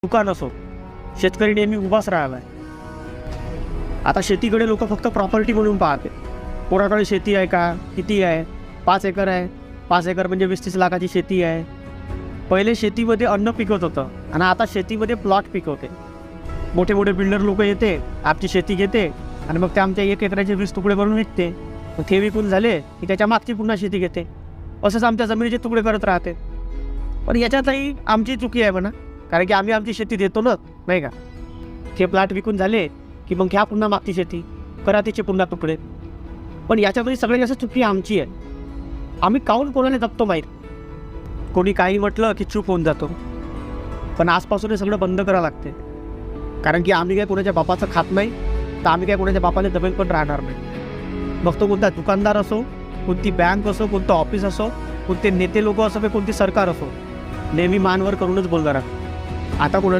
दुकान असो, शेतकरी नेहमी उभाच राहिला आहे. आता शेतीकडे लोक फक्त प्रॉपर्टी म्हणून पाहते. कोणाकडे शेती आहे का, किती आहे, 5 एकर आहे, 5 एकर म्हणजे 20-30 लाखाची शेती आहे. पहिले शेतीमध्ये अन्न पिकवत होतं आणि आता शेतीमध्ये प्लॉट पिकवते. मोठे मोठे बिल्डर लोक येते, आमची शेती घेते आणि मग ते आमच्या 1 एकराचे 20 तुकडे करून विकते. मग ते विकून झाले की त्याच्या मागची पुन्हा शेती घेते. असंच आमच्या जमिनीचे तुकडे करत राहते. पण याच्यातही आमची चुकी आहे म्हणा, कारण की आम्ही आमची शेती देतो ना, नाही का. ते प्लॉट विकून झाले की मग घ्या पुन्हा मागची शेती, करा तिचे पुन्हा तुकडे. पण याच्यामध्ये सगळ्यात जास्त चुकी आमची आहे. आम्ही काहून कोणाला जपतो माहीत. कोणी काही म्हटलं की चूप होऊन जातो. पण आजपासून हे सगळं बंद करावं लागते, कारण की आम्ही काय कोणाच्या बापाचं खात नाही, तर आम्ही काय कोणाच्या बापाला दबेल पण राहणार नाही. मग तो कोणता दुकानदार असो, कोणती बँक असो, कोणतं ऑफिस असो, कोणते नेते लोक असो, कोणती सरकार असो, नेहमी मानवर करूनच बोलणार. आता कोणाला